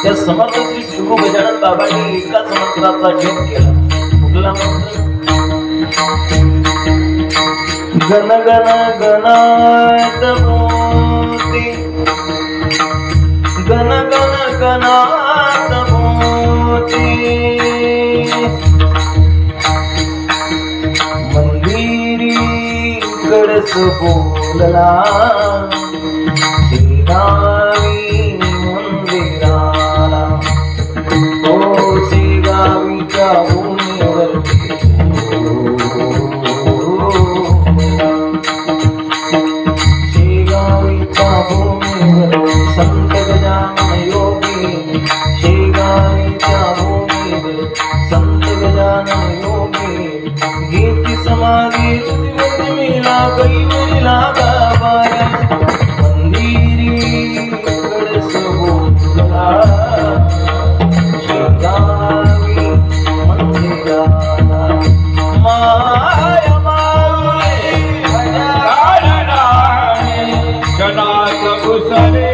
त्या समर्थ श्री गुरु गजानन बाबांनी एकाच मंत्राचा जप केला. कुठला मंत्र? गण गण गणात मोती, गण गण गणात मोती, मंदिरी गडस बोलला शेगावी मंदिराला, ओ शेगावीच्या भूमीवरती संत गजानन योगी, शेगावीच्या भूमीवर संत गजानन योगी, घेती समाधी मिला कैवरीला बाबाया, मंदिरी गडस बोलला शेगावी मंदिराला, माया माऊली जनात घुसले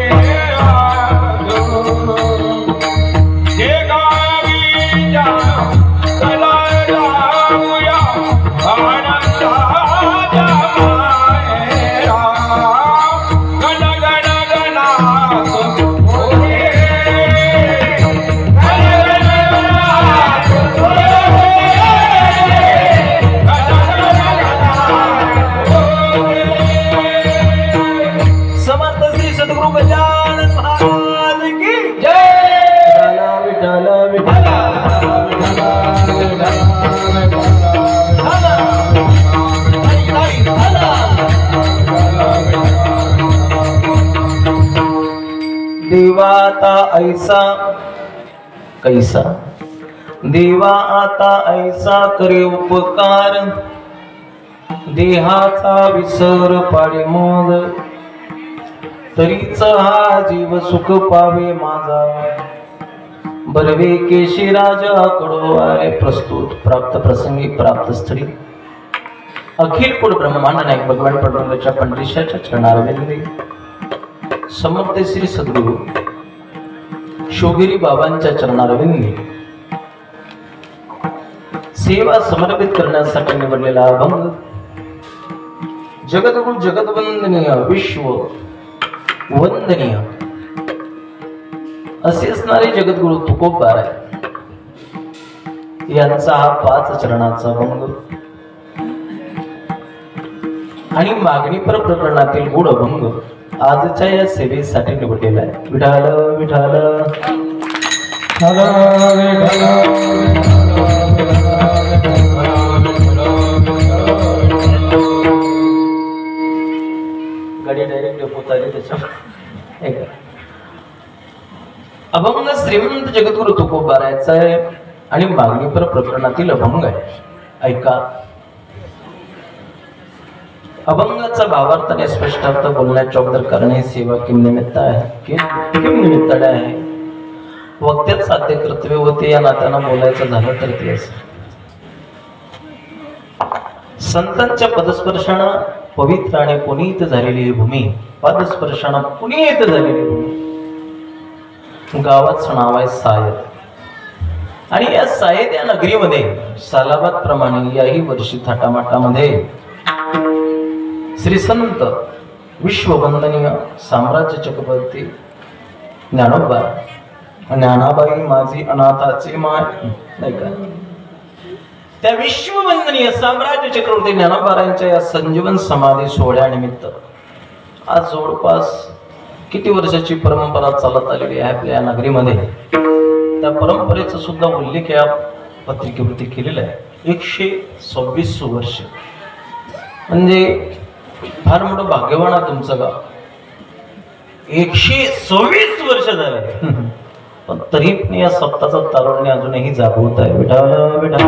देवा आता ऐसा कैसा, देवा आता ऐसा करे उपकार, देहाचा विसर पाडे मोद, तरीच हा जीव सुख पावे माझा, बरवे केशी राजा कडवारे प्रस्तुत प्राप्त प्रसंगी प्राप्त स्थळी अखिल कुळ ब्रह्मांड नायक भगवान पांडुरंगाच्या पंडिशाच्या चरणारविंदी समर्थ श्री सद्गुरु शोगिरी बाबांच्या चरणारविंदी सेवा समर्पित करण्यासाठी निवडलेला अभंग जगद्गुरु जगदवंदनीय विश्व वंदनीय असे असणारे जगद्गुरु तुकोबार यांचा हा 5 चरणाचा अभंग आणि मागणीपर प्रकरणातील गूढ अभंग आजच्या या सेवेसाठी निवडलेला आहे. विठाल विठाल गाडी डायरेक्ट डेपोत आली त्याच्या अभंग श्रीमंत जगद्गुरु तुकोबारायचा आहे आणि मागणीपर प्रकरणातील अभंग आहे. ऐका. अभंगाचा भावार्थाने स्पष्टार्थ बोलण्याच्या अगोदर करणे सेवा किम निमित्त आहे, किम निमित्ताने आहे. वक्त्यात साध्य कर्तव्य होते या नात्यानं बोलायचं झालं तर ते असं. संतांच्या पदस्पर्शानं पवित्र आणि पुनीत झालेली ही भूमी, पदस्पर्शानं पुनीत झालेली भूमी, गावाचं नाव आहे सायद आणि या सायद या नगरीमध्ये सालाबाद प्रमाणे याही वर्षी थाटामाटामध्ये श्री संत विश्ववंदनीय साम्राज्य चक्रवर्ती ज्ञानोबा ज्ञानाबाई माझी अनाथाची माय नाही का, त्या विश्ववंदनीय साम्राज्य चक्रवर्ती ज्ञानोबारांच्या या संजीवन समाधी सोहळ्यानिमित्त आज जवळपास किती वर्षाची परंपरा चालत आलेली आहे आपल्या नगरीमध्ये. त्या परंपरेचा सुद्धा उल्लेख या पत्रिकेवरती केलेला आहे. 126 वर्ष म्हणजे फार मोठं भाग्यवान आहे तुमचं गाव. 126 वर्ष झाले पण तरी या सप्ताचा तारुण्य अजूनही जागृत आहे. विठाल विठाल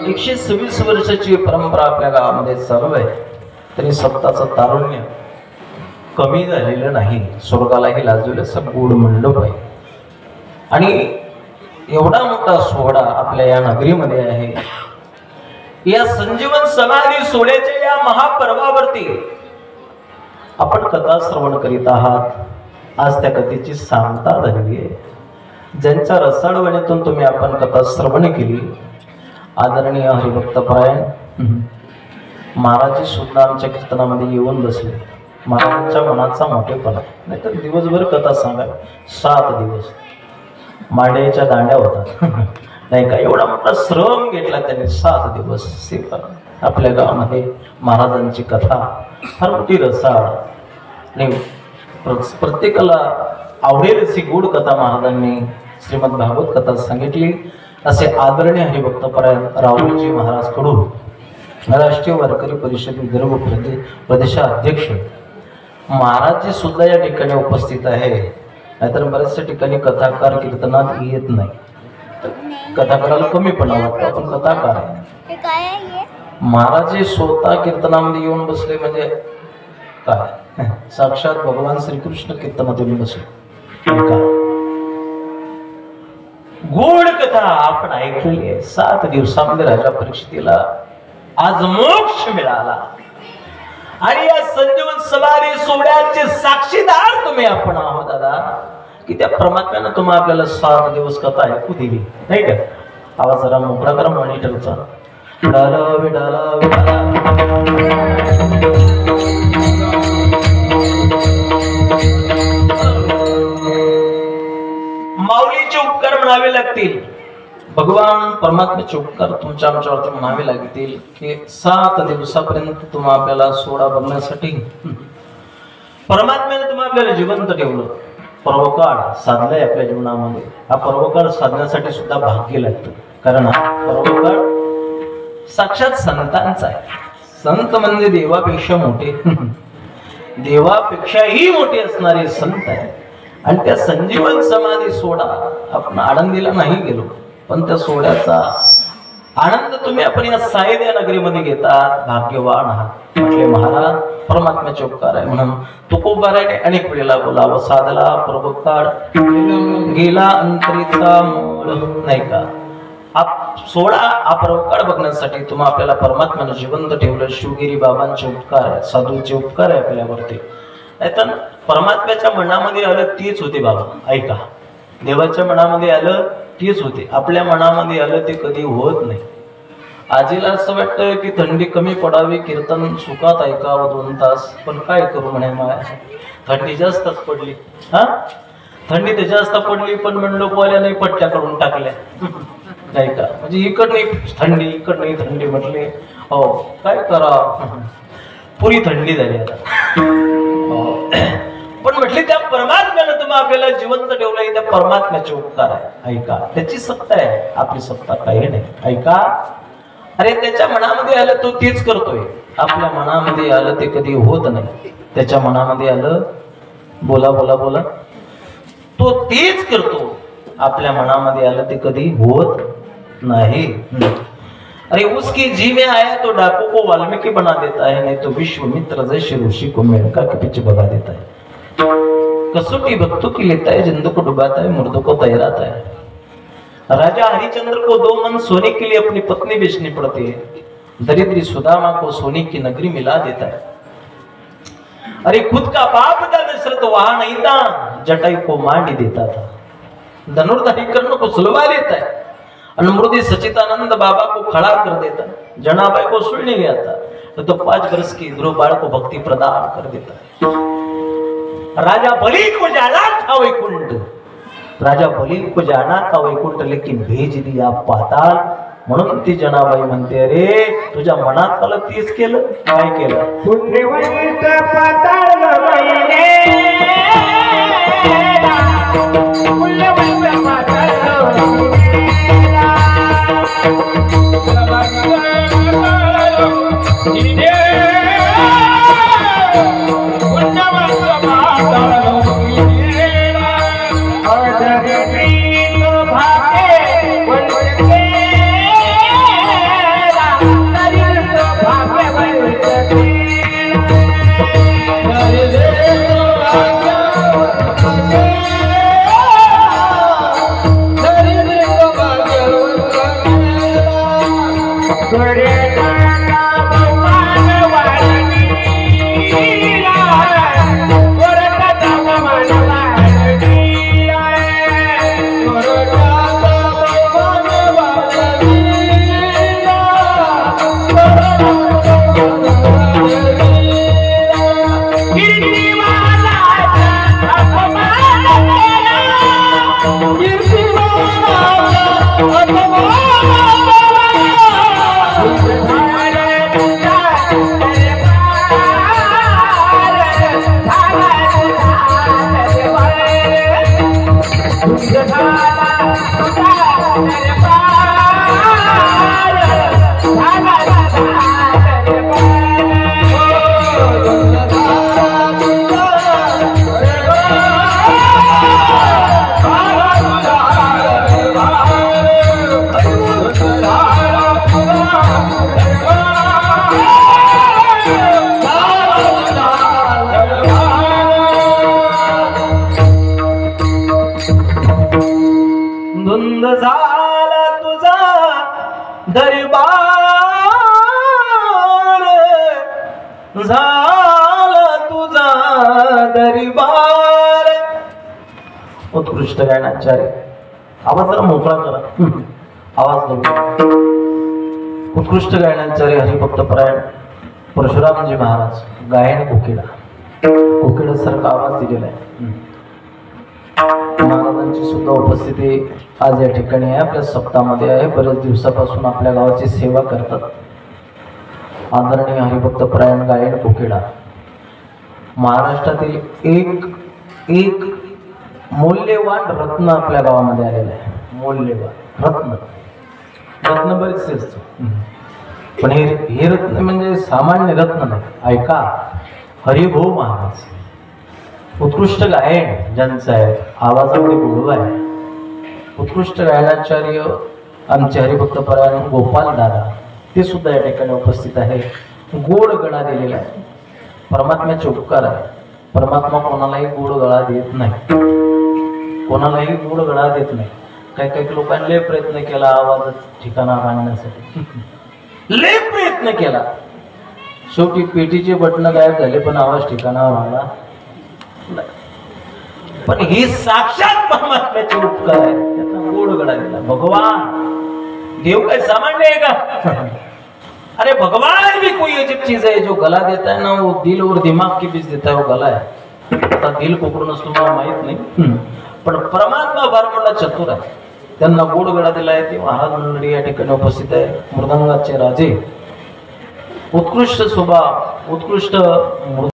126 वर्षाची परंपरा आपल्या गावामध्ये चालू आहे तरी सप्ताचं तारुण्य कमी झालेलं नाही. स्वर्गालाही लाजवेल असं गोड मंडप आहे आणि एवढा मोठा सोहळा आपल्या या नगरीमध्ये आहे. या संजीवन समाधी सोहळ्याच्या या महापर्वावरती आपण कथा श्रवण करीत आहात. आज त्या कथेची सांगता झालेली आहे. ज्यांच्या रसाळवणीतून तुम्ही आपण कथा श्रवण केली, आदरणीय हरिभक्तपरायण महाराज सुद्धा आमच्या कीर्तनामध्ये येऊन बसले. महाराजांच्या मनाचा मोठेपणा, नाहीतर दिवसभर कथा सांगा, 7 दिवस मांड्याच्या दांड्या होतात नाही का, एवढा मोठा श्रम घेतला त्यांनी 7 दिवस सेवा. आपल्या गावामध्ये महाराजांची कथा फार मोठी रसाळ आणि प्रत्येकाला आवडेल अशी गोड कथा महाराजांनी श्रीमद भागवत कथा सांगितली. असे आदरणीय हरिभक्तपरायण राहुलजी महाराज कडून राष्ट्रीय वारकरी परिषद विदर्भ प्रदेशाध्यक्ष महाराजजी सुद्धा या ठिकाणी उपस्थित आहे. नाहीतर बऱ्याचशा ठिकाणी कथाकार कीर्तनात येत नाही, कथाकाराला कमीपणा वाटतो, पण कथाकार आहे. महाराज स्वतः कीर्तनामध्ये येऊन बसले म्हणजे काय, साक्षात भगवान श्रीकृष्ण कीर्तनात येऊन बसले. गोड कथा आपण ऐकली आहे. 7 दिवसामध्ये राजा परीक्षितीला आज मोक्ष मिळाला आणि या संजीवन समाधी सोहळ्याचे साक्षीदार तुम्ही आपण आहोत दादा, की त्या परमात्म्यानं तुम्हाला आपल्याला 7 दिवस कथा ऐकू दिली नाही का. आवाज जरा मोकळा करा मॉनिटरचा. विडाला विडाला विडाला माऊलीचे उपकार म्हणावे लागतील, भगवान परमात्म्याचे उपकार तुमच्या आमच्यावरती म्हणावे लागतील की 7 दिवसापर्यंत तुम्हा आपल्याला सोहळा बघण्यासाठी परमात्म्याने तुम्हा आपल्याला जिवंत ठेवलं. पर्वकाळ साधलाय आपल्या जीवनामध्ये. हा पर्वकाळ साधण्यासाठी सुद्धा भाग्य लागतं, कारण हा पर्वकाळ साक्षात संतांचा आहे. संत म्हणजे देवापेक्षा मोठे, देवापेक्षाही मोठे असणारे संत आहे. आणि त्या संजीवन समाधी सोहळा आपण आनंदीला नाही गेलो, पण त्या सोहळ्याचा आनंद तुम्ही आपण या सायद्या नगरीमध्ये घेतात, भाग्यवान आहात. म्हटले महाराज परमात्म्याचे उपकार आहे म्हणून तुकोबाराने अनेक वेळेला बोलावं. साधला पर्वकाळ गेला अंतरीचा मूळ नाही का. सोहळा हा पर्वकाळ बघण्यासाठी तुम्हा आपल्याला परमात्म्याने जिवंत ठेवलं. शिवगिरी बाबांचे उपकार आहे, साधूचे उपकार आहे आपल्यावरती. नाहीतर परमात्म्याच्या मनामध्ये आलं तीच होते बाबा. ऐका, देवाच्या मनामध्ये आलं तीच होते, आपल्या मनामध्ये आलं ते कधी होत नाही. आजीला असं वाटतं की थंडी कमी पडावी, कीर्तन सुखात ऐकावं 2 तास, पण काय करू म्हणे माया, थंडी जास्तच पडली. हा, थंडी तर जास्त पडली, पण म्हणलो पोल्या नाही पट्ट्या करून टाकल्या नाही का. म्हणजे इकड नाही थंडी, इकड नाही थंडी, म्हटले हो काय करा, पुरी थंडी झाली आता. पण म्हटले त्या परमात्म्यानं तुम्ही आपल्याला जिवंत ठेवलंय, त्या परमात्म्याचे उपकार आहे. ऐका, त्याची सत्ता आहे, आपली सत्ता काही नाही. ऐका, अरे त्याच्या मनामध्ये आलं तो तेच करतोय, आपल्या मनामध्ये आलं ते कधी होत नाही. त्याच्या मनामध्ये आलं बोला बोला बोला तो तेच करतो, आपल्या मनामध्ये आलं ते कधी होत नाही. अरे उसकी जी में आया तो डाकू को वाल्मीकि बना देता है, नहीं तो विश्वामित्र जैसे ऋषि को मेनका के पीछे भगा देता है. कसौटी भक्तों की लेता है, जिंदों को डुबाता है, मुर्दों को तैराता है. राजा हरिचंद्र को 2 मन सोने के लिए अपनी पत्नी बेचनी पड़ती है. दरिद्री सुदामा को सोने की नगरी मिला देता है. अरे खुद का बाप था दशरथ वहां नहीं था, जटायु को मांडी देता था. धनुर्धारी कर्ण को सुलवा लेता है, अनुमृति सचितानंद बाबा को खड़ा कर देता है. जनाबाई को सुनने गया था तो 5 वर्ष की ध्रुव बाल को भक्ति प्रदान कर देता है. राजा बलि को जाना था वैकुंठ, राजा बलि को जाना था वैकुंठ, लेकिन भेज दिया पाताल. म्हणून ती जनाबाई म्हणते, अरे तुझ्या मनात आलं तीच केलं. काय केलं? पुण्यवंत पाताळ Good धुंद झाला तुझा दरबार, झाला तुझा दरबार. उत्कृष्ट गायनाचार्य, आवाज जरा मोकळा करा, आवाज नको. उत्कृष्ट गायनाचार्य हरिभक्त परायण परशुरामजी महाराज, गायन कोकिळा, कोकिळासारखा आवाज दिलेला आहे. महाराजांची सुद्धा उपस्थिती आज या ठिकाणी आहे, आपल्या सप्ताहामध्ये आहे. बरेच दिवसापासून आपल्या गावाची सेवा करतात आदरणीय हरिभक्त परायण गायन कोकिळा. महाराष्ट्रातील एक मौल्यवान रत्न आपल्या गावामध्ये आलेलं आहे. मौल्यवान रत्न बरेचसे असतं, पण हे रत्न म्हणजे सामान्य रत्न नाही. ऐका, हरिभाऊ महाराज उत्कृष्ट गायन ज्यांचं आहे, आवाजामध्ये गोडवा आहे. उत्कृष्ट गायनाचार्य आमचे हरिभक्त परायण गोपाल दादा, ते सुद्धा या ठिकाणी उपस्थित आहे. गोड गळा दिलेला आहे, परमात्म्याचे उपकार आहे. परमात्मा कोणालाही गोड गळा देत नाही, कोणालाही गोड गळा देत नाही. काही काही लोकांनी लय प्रयत्न केला आवाज ठिकाणावर आणण्यासाठी, लय प्रयत्न केला, शेवटी पेटीचे बटन गायब झाले, पण आवाज ठिकाणावर आला. पण हे साक्षात परमात्म्याचे उपकार आहे, त्याचा गोड गळा दिला. भगवान देव काय सामान्य आहे का? अरे भगवान भी कोई अजीब चीज है, जो गला देता है ना वो दिल और दिमाग के बीच देता है, वो गला है. आता दिल कोकरून असतो मला माहित नाही, पण परमात्मा फार मोठा चतुर आहे, त्यांना गोड गळा दिला आहे. ते महाराज मंडळी या ठिकाणी उपस्थित आहे. मृदंगाचे राजे, उत्कृष्ट स्वभाव, उत्कृष्ट